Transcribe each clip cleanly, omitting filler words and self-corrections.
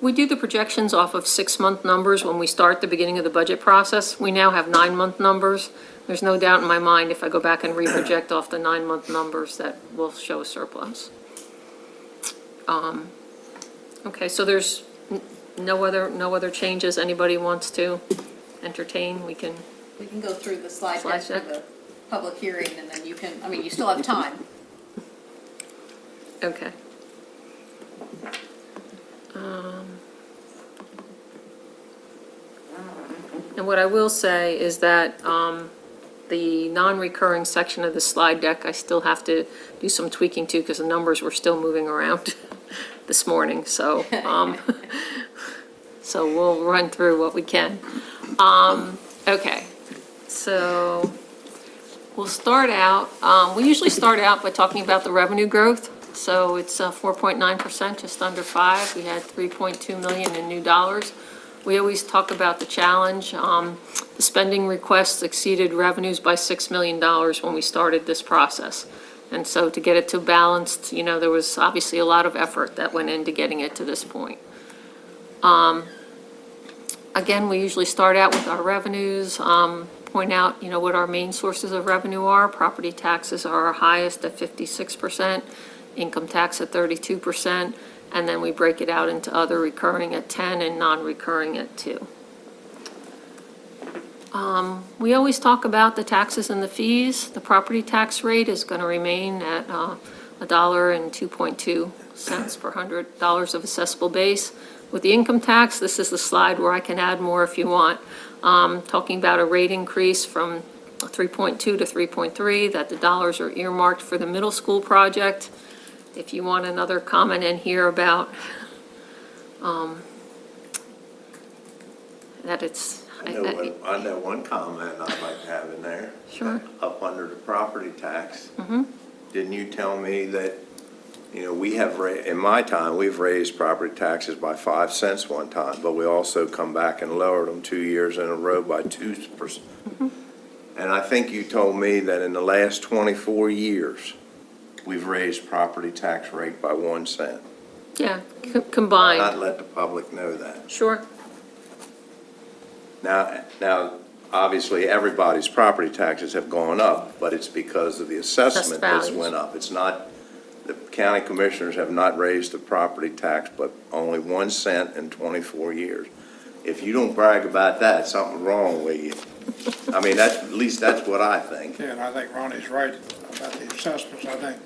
we do the projections off of 6-month numbers when we start the beginning of the budget process. We now have 9-month numbers. There's no doubt in my mind if I go back and reproject off the 9-month numbers that will show a surplus. Okay, so there's no other changes anybody wants to entertain? We can go through the slide deck for deck. the public hearing, and then you can, I mean, you still have time. Okay. And what I will say is that the non-recurring section of the slide deck, I still have to do some tweaking to because the numbers were still moving around this morning, so, so we'll run through what we can. Okay, so we'll start out, we usually start out by talking about the revenue growth. So it's 4.9%, just under 5. We had 3.2 million in new dollars. We always talk about the challenge. The spending requests exceeded revenues by $6 million when we started this process. And so to get it to balanced, you know, there was obviously a lot of effort that went into getting it to this point. Again, we usually start out with our revenues, point out, you know, what our main sources of revenue are. Property taxes are our highest at 56%, income tax at 32%, and then we break it out into other recurring at 10 and non-recurring at 2. We always talk about the taxes and the fees. The property tax rate is going to remain at $1.02 per $100 of assessable base. With the income tax, this is the slide where I can add more if you want. Talking about a rate increase from 3.2 to 3.3, that the dollars are earmarked for the middle school project. If you want another comment in here about that it's... I know one comment I'd like to have in there. Sure. Up under the property tax. Didn't you tell me that, you know, we have, in my time, we've raised property taxes by 5 cents one time, but we also come back and lowered them 2 years in a row by 2%. And I think you told me that in the last 24 years, we've raised property tax rate by 1 cent. Yeah, combined. Not let the public know that. Sure. Now, obviously, everybody's property taxes have gone up, but it's because of the assessment that's values. went up. It's not, the county commissioners have not raised the property tax, but only 1 cent in 24 years. If you don't brag about that, something's wrong with you. I mean, at least that's what I think. Yeah, and I think Ronnie's right about the assessments. I think,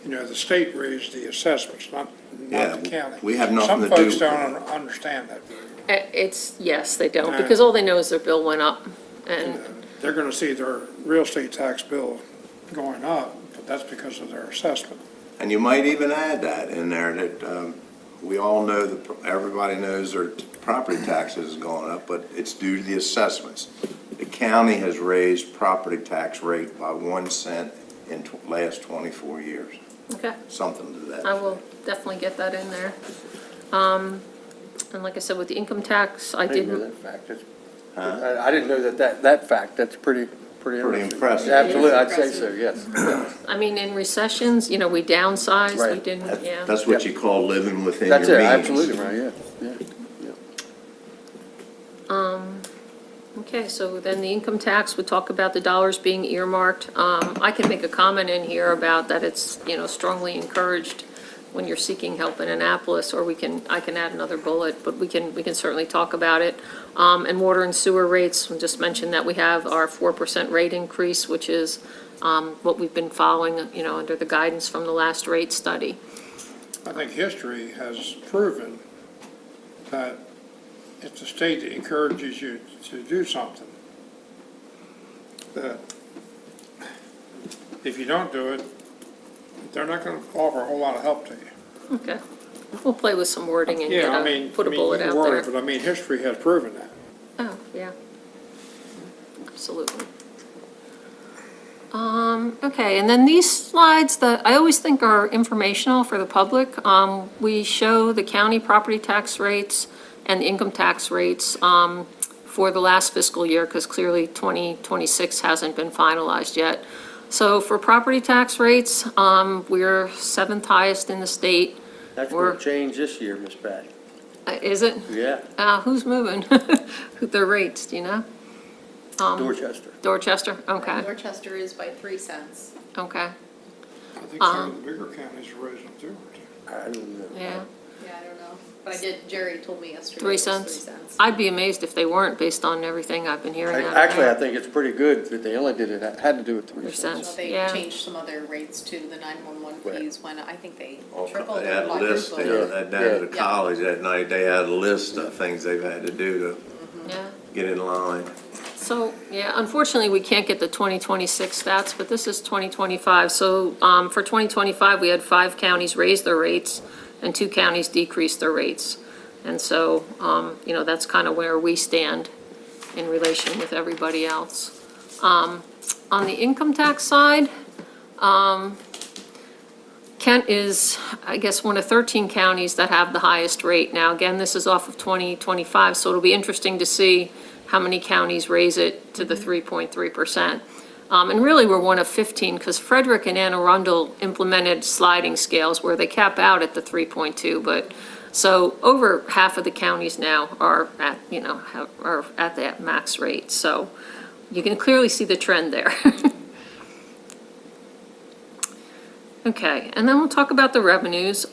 you know, the state raised the assessments, not Yeah, the county. we have nothing to do. Some folks don't understand that. It's, yes, they don't, because all they know is their bill went up. And They're going to see their real estate tax bill going up, but that's because of their assessment. And you might even add that in there, that we all know, that everybody knows their property taxes is going up, but it's due to the assessments. The county has raised property tax rate by 1 cent in last 24 years. okay, Something to that. I will definitely get that in there. And like I said, with the income tax, I I didn't know didn't, that fact. I didn't know that fact. That's pretty interesting. impressive. Absolutely, I'd say so, yes. I mean, in recessions, you know, we downsized, we Right. didn't, yeah. That's what you call living within That's your it, means. absolutely right, yeah. Okay, so then the income tax, we talk about the dollars being earmarked. I can make a comment in here about that it's, you know, strongly encouraged when you're seeking help in Annapolis, or I can add another bullet, but we can certainly talk about it. And water and sewer rates, we'll just mention that we have our 4% rate increase, which is what we've been following, you know, under the guidance from the last rate study. I think history has proven that if the state encourages you to do something, that if you don't do it, they're not going to offer a whole lot of help to you. Okay, we'll play with some wording and Yeah, I mean, put a bullet you out can word there. it, but I mean, history has proven that. Oh, yeah. Absolutely. Okay, and then these slides that I always think are informational for the public, we show the county property tax rates and the income tax rates for the last fiscal year, because clearly 2026 hasn't been finalized yet. So for property tax rates, we're 7th highest in the state. That's going to change this year, Ms. Patty. Is it? Yeah, Who's moving? Their rates, do you know? Dorchester. Dorchester, okay, Dorchester is by 3 cents. okay, I think some of the bigger counties are raising too. I don't know. yeah. Yeah, I don't know. But Jerry told me yesterday. 3 it was cents? 3 cents. I'd be amazed if they weren't, based on everything I've been hearing out of Actually, I there. think it's pretty good that they only did it, had to do it 3 3 cents. cents. So they Yeah. changed some other rates to the 911 Right. fees when I think they All- tripled They or had a list, quadrupled. down at the Yeah. college that night, they had a list of things they've had to do to Yeah. get in line. So, yeah, unfortunately, we can't get the 2026 stats, but this is 2025. So for 2025, we had 5 counties raise their rates and 2 counties decrease their rates. And so, that's kind of where we stand in relation with everybody else. On the income tax side, Kent is, I guess, one of 13 counties that have the highest rate. Now, again, this is off of 2025, so it'll be interesting to see how many counties raise it to the 3.3%. And really, we're one of 15, because Frederick and Anne Arundel implemented sliding scales where they cap out at the 3.2, but, so over half of the counties now are at, are at that max rate. So you can clearly see the trend there. Okay, and then we'll talk about the revenues.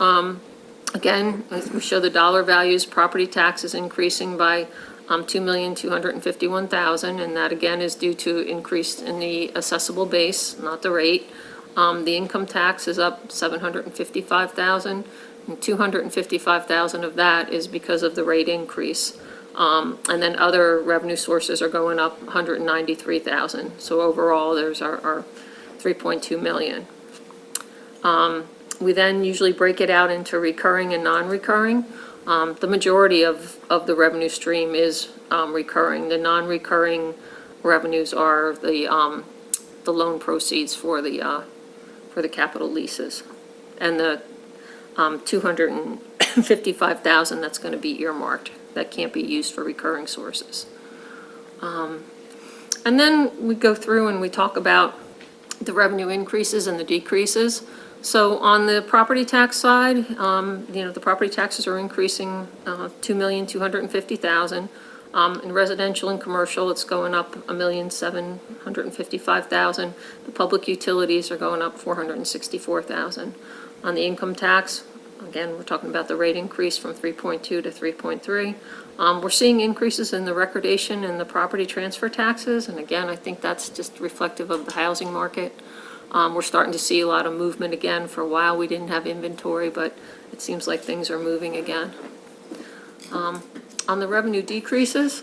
Again, we show the dollar values, property taxes increasing by $2,251,000, and that again is due to increase in the assessable base, not the rate. The income tax is up $755,000, and $255,000 of that is because of the rate increase. And then other revenue sources are going up $193,000. So overall, there's our $3.2 million. We then usually break it out into recurring and non-recurring. The majority of the revenue stream is recurring. The non-recurring revenues are the loan proceeds for the capital leases. And the $255,000 that's going to be earmarked, that can't be used for recurring sources. And then we go through and we talk about the revenue increases and the decreases. So on the property tax side, the property taxes are increasing $2,250,000. In residential and commercial, it's going up $1,755,000. The public utilities are going up $464,000. On the income tax, again, we're talking about the rate increase from 3.2 to 3.3. We're seeing increases in the recordation and the property transfer taxes, and again, I think that's just reflective of the housing market. We're starting to see a lot of movement again. For a while, we didn't have inventory, but it seems like things are moving again. On the revenue decreases,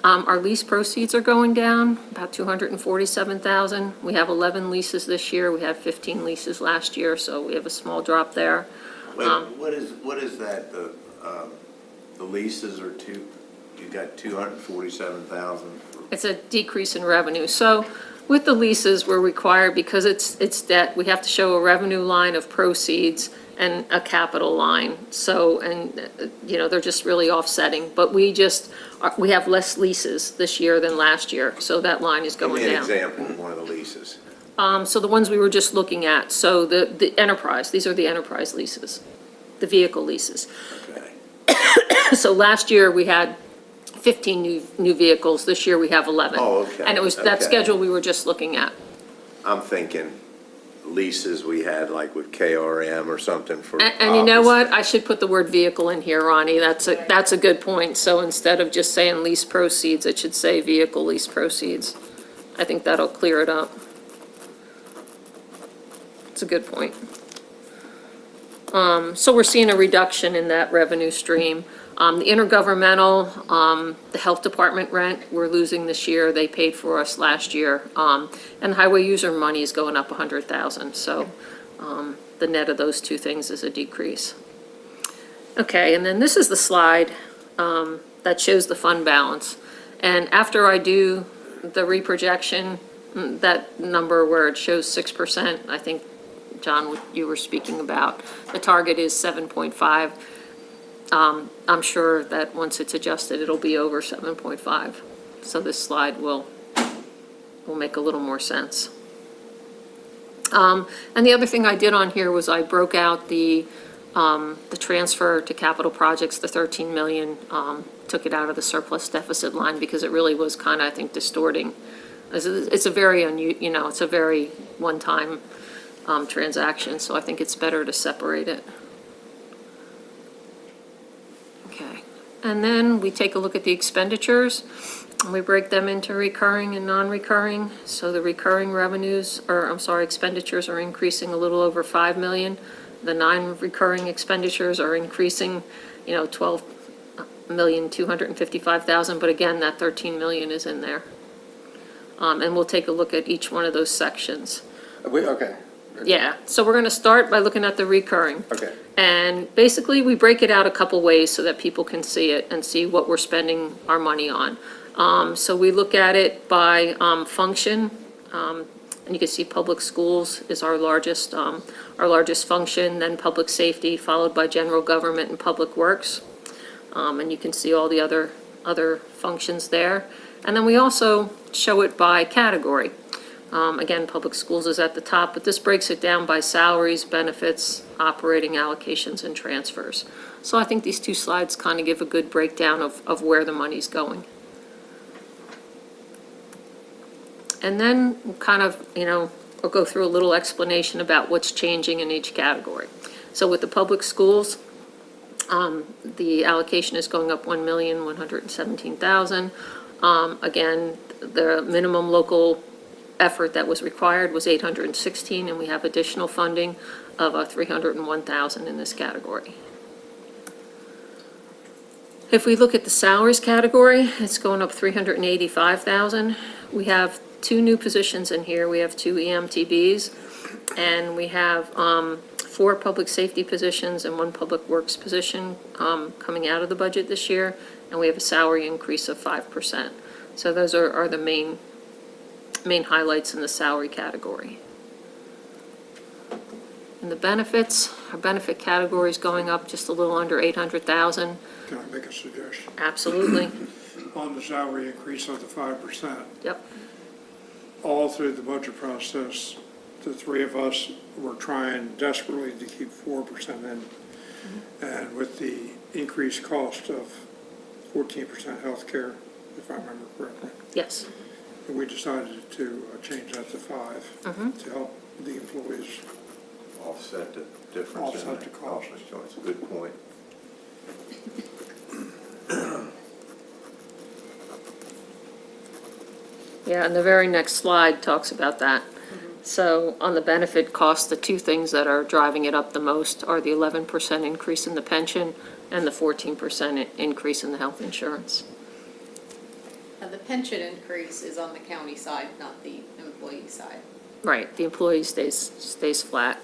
our lease proceeds are going down, about $247,000. We have 11 leases this year. We had 15 leases last year, so we have a small drop there. Wait, what is that, the leases are you got 247,000 for? It's a decrease in revenue. So with the leases, we're required, because it's debt, we have to show a revenue line of proceeds and a capital line. So, and, they're just really offsetting. But we have less leases this year than last year, so that line is going Give me an down. example of one of the leases. So the ones we were just looking at, so the enterprise, these are the enterprise leases, the vehicle leases. Okay. So last year, we had 15 new vehicles. This year, we have 11. Oh, okay, And it was that okay. schedule we were just looking at. I'm thinking leases we had like with KRM or something for. And you know office. what? I should put the word vehicle in here, Ronnie. That's a good point. So instead of just saying lease proceeds, it should say vehicle lease proceeds. I think that'll clear it up. It's a good point. So we're seeing a reduction in that revenue stream. The intergovernmental, the health department rent, we're losing this year. They paid for us last year. And the highway user money is going up $100,000. So the net of those two things is a decrease. Okay, and then this is the slide that shows the fund balance. And after I do the reprojection, that number where it shows 6%, I think, John, what you were speaking about, the target is 7.5. I'm sure that once it's adjusted, it'll be over 7.5. So this slide will make a little more sense. And the other thing I did on here was I broke out the The transfer to capital projects, the 13 million, took it out of the surplus deficit line because it really was kind of, I think, distorting. It's a very it's a very one-time transaction, so I think it's better to separate it. Okay, and then we take a look at the expenditures, and we break them into recurring and non-recurring. So the recurring expenditures are increasing a little over 5 million. The non-recurring expenditures are increasing, 12,255,000, but again, that 13 million is in there. And we'll take a look at each one of those sections. Okay, Yeah, so we're gonna start by looking at the recurring. okay. And basically, we break it out a couple ways so that people can see it and see what we're spending our money on. So we look at it by function, and you can see public schools is our largest function, then public safety, followed by general government and public works. And you can see all the other functions there. And then we also show it by category. Again, public schools is at the top, but this breaks it down by salaries, benefits, operating allocations, and transfers. So I think these two slides kind of give a good breakdown of where the money's going. And then we'll kind of, we'll go through a little explanation about what's changing in each category. So with the public schools, the allocation is going up 1,117,000. Again, the minimum local effort that was required was 816, and we have additional funding of 301,000 in this category. If we look at the salaries category, it's going up 385,000. We have 2 new positions in here. We have 2 EMTBs, and we have 4 public safety positions and 1 public works position coming out of the budget this year, and we have a salary increase of 5%. So those are the main highlights in the salary category. In the benefits, our benefit category is going up just a little under 800,000. Can I make a suggestion? Absolutely. On the salary increase of the 5%, Yep. all through the budget process, the 3 of us were trying desperately to keep 4% in. And with the increased cost of 14% health care, if I remember correctly, Yes. we decided to change that to 5 to help the employees. Offset the difference in Offset the the cost. cost. It's a good point. Yeah, and the very next slide talks about that. So on the benefit cost, the 2 things that are driving it up the most are the 11% increase in the pension and the 14% increase in the health insurance. Now, the pension increase is on the county side, not the employee side. Right, the employee stays flat.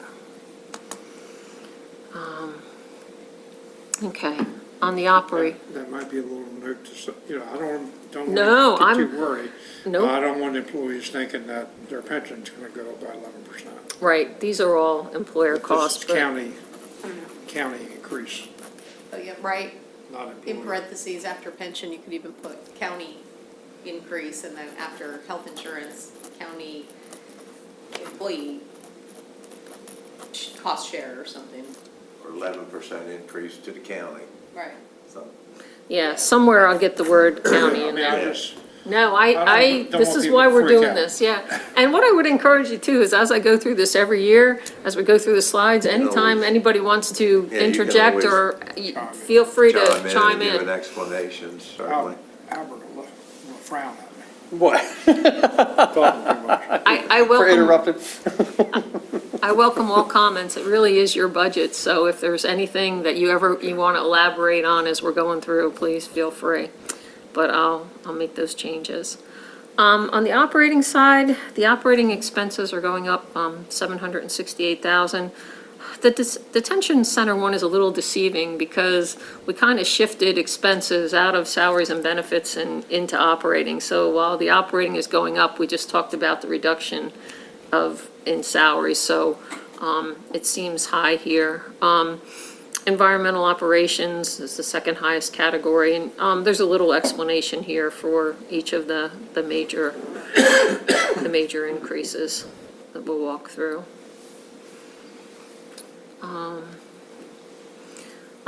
Okay, on the That might be a little note to, I don't No, want to get I'm- too worried. Nope. I don't want employees thinking that their pension's gonna go up by 11%. right, these are all employer costs, This is but county increase, So, yeah, right, not in employee. parentheses, after pension, you could even put county increase, and then after health insurance, county employee cost share or something. Or 11% increase to the county, Right. so. yeah, somewhere I'll get the word county I in mean, I there. just, No, don't this want is people why to we're freak doing out. this, yeah. And what I would encourage you too is as I go through this every year, as we go through the slides, anytime always- anybody wants to Yeah, you can interject always or chime in. feel free to chime and give an in. explanation, certainly. Albert will frown at me. What, Talking too much. I for welcome, interrupting? I welcome all comments. It really is your budget, so if there's anything that you want to elaborate on as we're going through, please feel free. But I'll make those changes. On the operating side, the operating expenses are going up 768,000. The detention center one is a little deceiving because we kind of shifted expenses out of salaries and benefits and into operating. So while the operating is going up, we just talked about the reduction in salaries, so it seems high here. Environmental operations is the second highest category, and there's a little explanation here for each of the major increases that we'll walk through.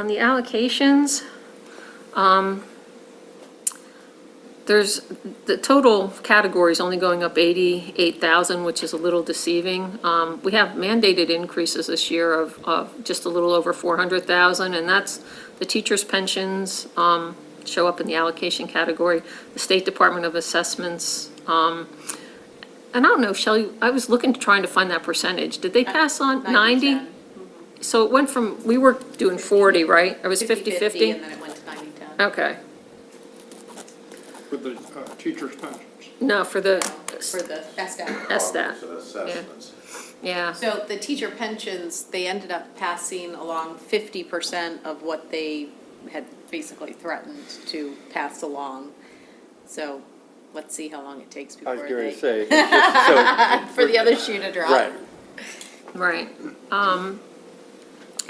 On the allocations, there's, the total category is only going up 88,000, which is a little deceiving. We have mandated increases this year of just a little over 400,000, and that's the teachers' pensions show up in the allocation category, the State Department of Assessments. And I don't know, Shelley, I was trying to find that percentage. Did they pass on 90? 90-10. So it went from, we were doing 40, right? It was 50/50? And then it went to 90-10. Okay. with the teachers' pensions. No, for the For the SDAC. SDAT. So assessments. Yeah, So the teacher pensions, they ended up passing along 50% of what they had basically threatened to pass along. So let's see how long it takes I before was going they, to say, it's just for the other shoe to drop. right. right.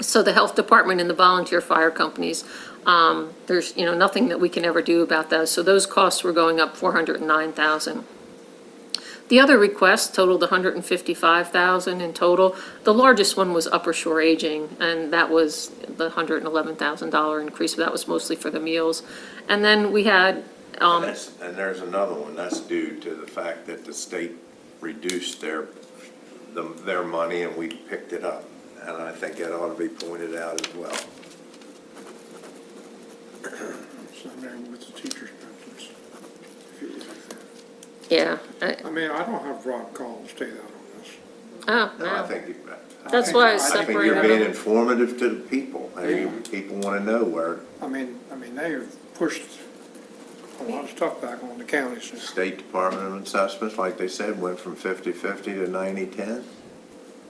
So the health department and the volunteer fire companies, there's, nothing that we can ever do about those. So those costs were going up 409,000. The other requests totaled 155,000 in total. The largest one was Upper Shore Aging, and that was the $111,000 increase, but that was mostly for the meals. And then we had, And there's another one, that's due to the fact that the state reduced their money and we picked it up. And I think that ought to be pointed out as well. So, I mean, with the teachers' pensions. If you- yeah, I mean, I don't have Rob Collins stay that on this. oh, No, I no. think, That's why I I think separated you're being them. informative to the people. Hey, people want to know where I mean, they have pushed a lot of stuff back on the counties. the State Department of Assessments, like they said, went from 50/50 to 90/10.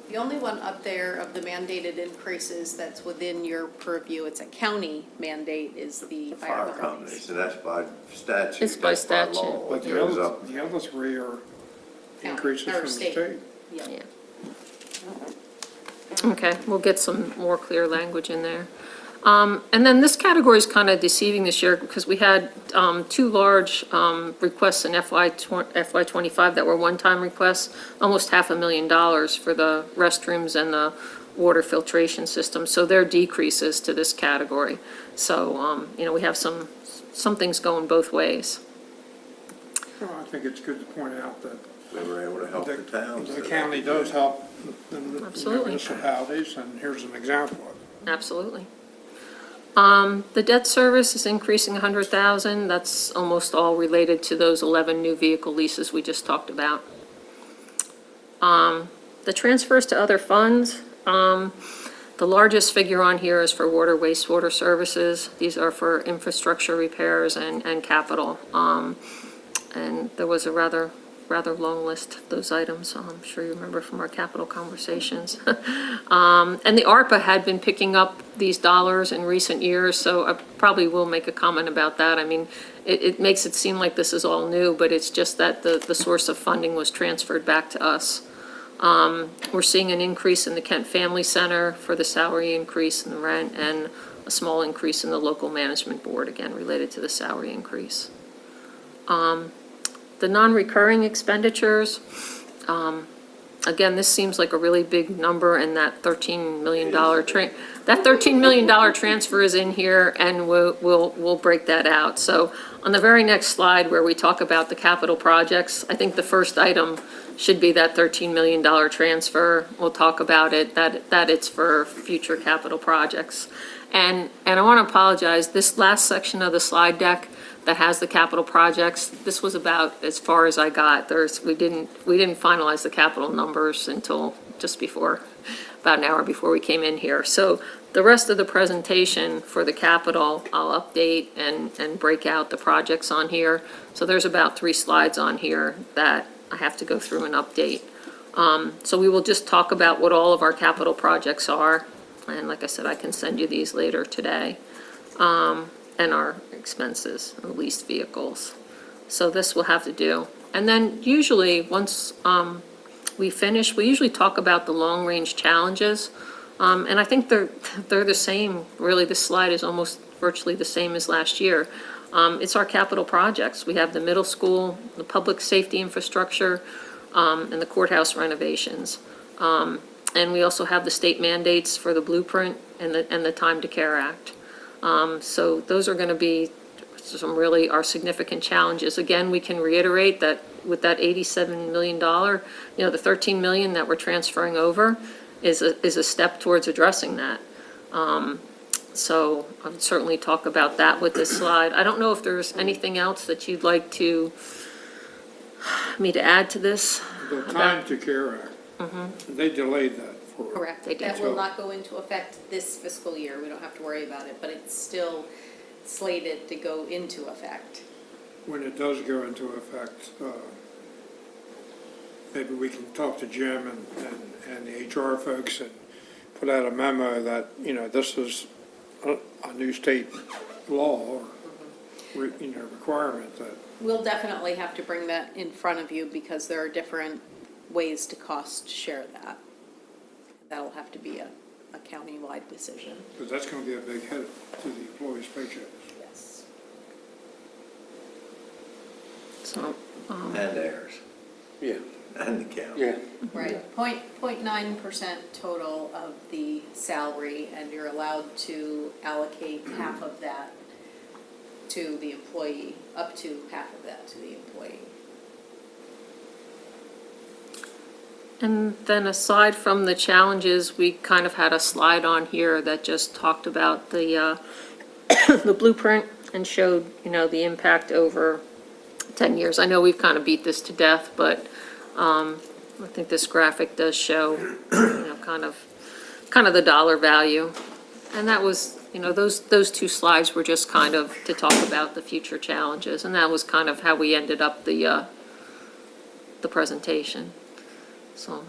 The only one up there of the mandated increases that's within your purview, it's a county mandate, is the Fire companies, and that's by statute. It's by that's statute. law. But It the goes other, up. the other three are County, increases or from the state. state. Yeah. Yeah. Okay, we'll get some more clear language in there. And then this category is kind of deceiving this year because we had two large requests in FY '25 that were one-time requests, almost $500,000 for the restrooms and the water filtration system. So they're decreases to this category. So, we have some things going both ways. So I think it's good to point out that We were able to help the towns. the county does help the Absolutely. municipalities, and here's an example of it. Absolutely. The debt service is increasing 100,000. That's almost all related to those 11 new vehicle leases we just talked about. The transfers to other funds, the largest figure on here is for water wastewater services. These are for infrastructure repairs and capital. And there was a rather long list of those items, I'm sure you remember from our capital conversations. And the ARPA had been picking up these dollars in recent years, so I probably will make a comment about that. I mean, it makes it seem like this is all new, but it's just that the source of funding was transferred back to us. We're seeing an increase in the Kent Family Center for the salary increase and the rent, and a small increase in the local management board, again, related to the salary increase. The non-recurring expenditures, again, this seems like a really big number, and that $13 million transfer is in here, and we'll break that out. So on the very next slide where we talk about the capital projects, I think the first item should be that $13 million transfer. We'll talk about it, that it's for future capital projects. And I want to apologize, this last section of the slide deck that has the capital projects, this was about as far as I got. We didn't finalize the capital numbers until just before, about an hour before we came in here. So the rest of the presentation for the capital, I'll update and break out the projects on here. So there's about 3 slides on here that I have to go through and update. So we will just talk about what all of our capital projects are. And like I said, I can send you these later today. And our expenses, and leased vehicles. So this we'll have to do. And then usually, once we finish, we usually talk about the long-range challenges. And I think they're the same, really, this slide is almost virtually the same as last year. It's our capital projects. We have the middle school, the public safety infrastructure, and the courthouse renovations. And we also have the state mandates for the blueprint and the Time to Care Act. So those are going to be some really are significant challenges. Again, we can reiterate that with that $87 million, the 13 million that we're transferring over is a step towards addressing that. So I would certainly talk about that with this slide. I don't know if there's anything else that you'd like me to add to this. The Time to Care Act, they delayed that for. Correct. They did. That will not go into effect this fiscal year. We don't have to worry about it, but it's still slated to go into effect. When it does go into effect, maybe we can talk to Jim and the HR folks and put out a memo that, this is a new state law or, requirement that. We'll definitely have to bring that in front of you because there are different ways to cost share that. That'll have to be a county-wide decision. Because that's going to be a big hit to the employees' paychecks. Yes. So, And theirs, Yeah, and the county. yeah. Right, 0.9% total of the salary, and you're allowed to allocate half of that to the employee, up to half of that to the employee. and then aside from the challenges, we kind of had a slide on here that just talked about the the blueprint and showed, the impact over 10 years. I know we've kind of beat this to death, but I think this graphic does show, kind of the dollar value. And that was, those two slides were just kind of to talk about the future challenges, and that was kind of how we ended up the presentation. So,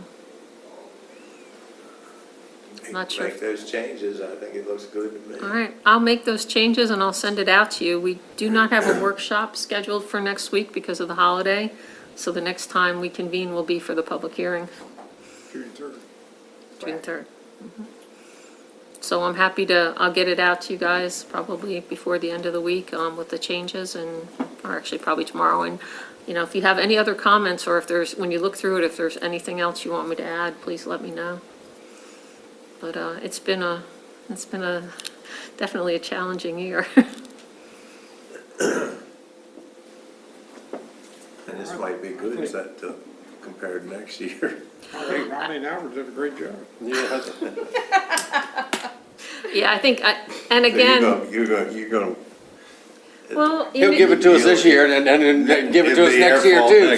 not sure. Make those changes, I think it looks good to me. All right, I'll make those changes and I'll send it out to you. We do not have a workshop scheduled for next week because of the holiday, so the next time we convene will be for the public hearing, June 3rd. June 3rd. So I'm happy I'll get it out to you guys probably before the end of the week with the changes or actually probably tomorrow. And, if you have any other comments or when you look through it, if there's anything else you want me to add, please let me know. But it's been definitely a challenging year. And this might be good compared to next year. I think Ronnie and Albert did a great job. Yeah, Yeah, I think, and So again, You're gonna. well. he'll give it to us this year and then give it to us next year too.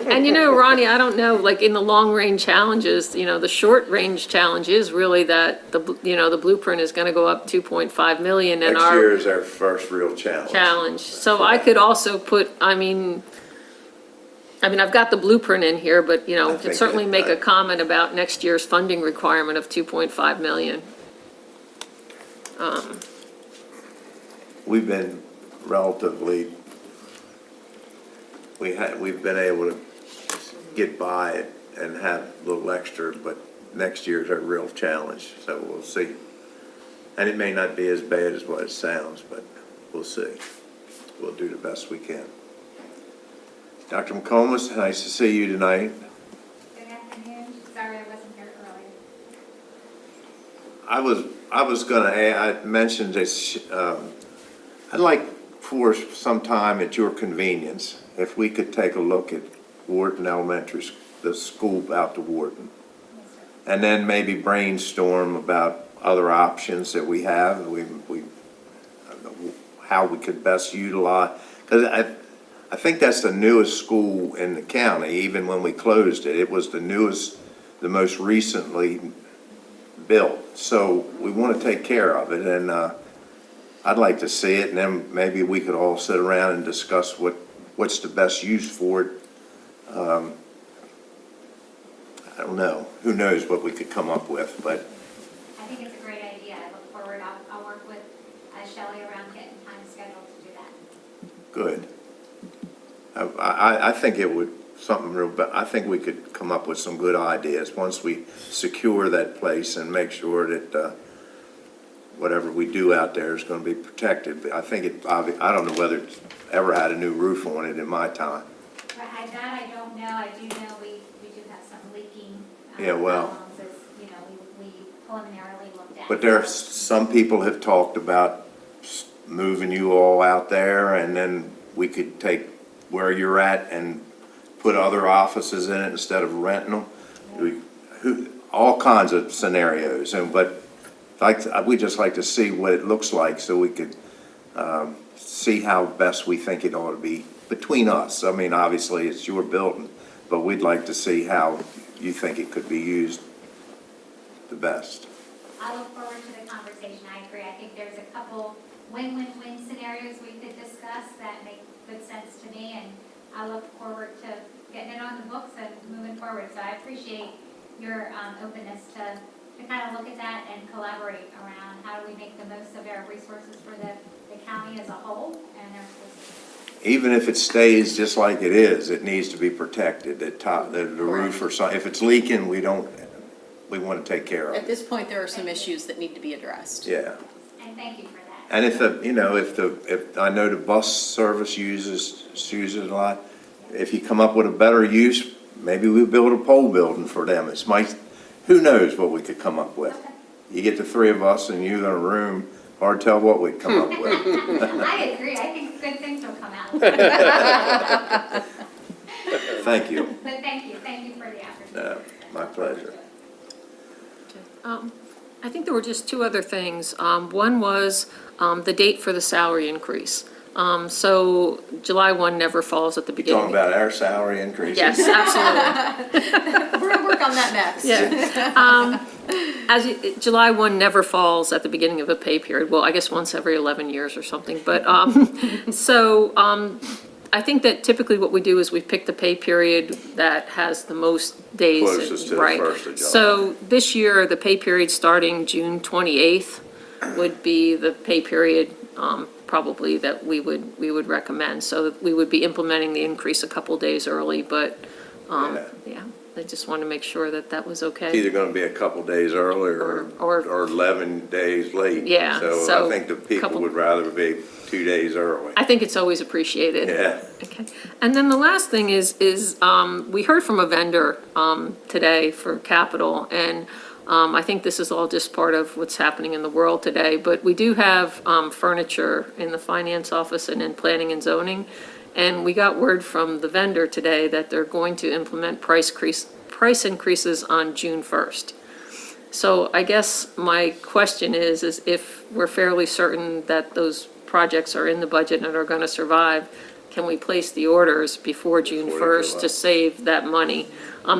And Ronnie, I don't know, like in the long-range challenges, the short-range challenge is really that the blueprint is gonna go up 2.5 million and Next our year is our first real challenge. challenge. So I could also put, I've got the blueprint in here, but, I could think certainly that- make a comment about next year's funding requirement of 2.5 million. We've been relatively, we've been able to get by it and have a little extra, but next year's our real challenge, so we'll see. And it may not be as bad as what it sounds, but we'll see. We'll do the best we can. Dr. McComas, nice to see you tonight. Good afternoon. Sorry I wasn't here earlier. I was gonna add, I mentioned this, I'd like for some time at your convenience, if we could take a look at Wharton Elementary, the school out to Wharton. And then maybe brainstorm about other options that we have, how we could best utilize, because I think that's the newest school in the county, even when we closed it. It was the newest, the most recently built. So we want to take care of it, and I'd like to see it, and then maybe we could all sit around and discuss what's the best use for it. I don't know. Who knows what we could come up with, but I think it's a great idea. I look forward, I'll work with Shelley around getting time scheduled to do that. good. I think it would, something real, but I think we could come up with some good ideas once we secure that place and make sure that whatever we do out there is going to be protected. But I think I don't know whether it's ever had a new roof on it in my time. But that I don't know. I do know we do have some leaking. Yeah, well. problems as, we preliminarily looked at. But some people have talked about moving you all out there, and then we could take where you're at and put other offices in it instead of renting them. All kinds of scenarios, but we'd just like to see what it looks like so we could see how best we think it ought to be between us. I mean, obviously, it's your building, but we'd like to see how you think it could be used the best. I look forward to the conversation. I agree. I think there's a couple win-win-win scenarios we could discuss that make good sense to me, and I look forward to getting it on the books and moving forward. So I appreciate your openness to kind of look at that and collaborate around how do we make the most of our resources for the county as a whole and our citizens. Even if it stays just like it is, it needs to be protected, the roof or something. If it's leaking, we want to take care of At it. this point, there are some issues that need to be addressed. Yeah. And thank you for that. And if I know the bus service uses it a lot, if you come up with a better use, maybe we build a pole building for them. Who knows what we could come up with? You get the three of us and you in a room, hard to tell what we'd come up with. I agree. I think good things will come out. But Thank you. thank you for the opportunity. My pleasure. I think there were just two other things. One was the date for the salary increase. So July 1 never falls at the beginning. Talking about our salary increases. Yes, absolutely. We're gonna work on that next. Yeah. July 1 never falls at the beginning of a pay period. Well, I guess once every 11 years or something. But, I think that typically what we do is we pick the pay period that has the most days. Closest to the right. 1st of July. So this year, the pay period starting June 28th would be the pay period probably that we would recommend. So that we would be implementing the increase a couple days early, but, yeah, I just want to make sure that that was It's okay. either gonna be a couple days early or 11 days late. Yeah, So so I think the people couple- would rather be 2 days early. I think it's always appreciated. Yeah. Okay. And then the last thing is we heard from a vendor today for capital, and I think this is all just part of what's happening in the world today, but we do have furniture in the finance office and in planning and zoning, and we got word from the vendor today that they're going to implement price increases on June 1st. So I guess my question is if we're fairly certain that those projects are in the budget and are going to survive, can we place the orders before June Before 1st July. to save that money?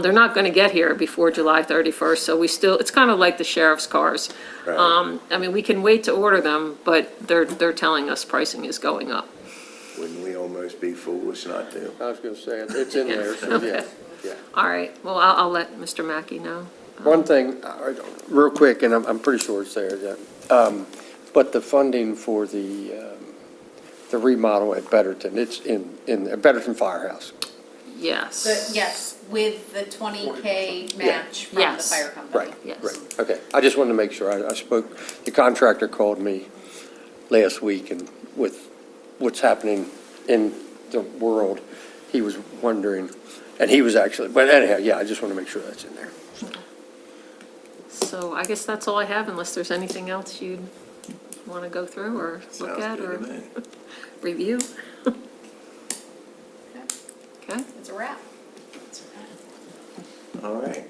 They're not going to get here before July 31st, so it's kind of like the sheriff's cars. Right. I mean, we can wait to order them, but they're telling us pricing is going up. Wouldn't we almost be foolish not to? I was gonna say, it's in there, so yeah, yeah. All right, well, I'll let Mr. Mackey know. One thing, real quick, and I'm pretty sure it's there, yeah. But the funding for the remodel at Betterton, it's in Betterton Firehouse. Yes. Yes, with the 20K match from the Yes. fire company. Right, Yes. right, okay. I just wanted to make sure, I spoke, the contractor called me last week, and with what's happening in the world, he was wondering, and he was actually, but anyhow, yeah, I just want to make sure that's in there. So I guess that's all I have, unless there's anything else you'd want to go through or look Sounds at good or to me. review. Okay, Okay, it's a wrap. All right.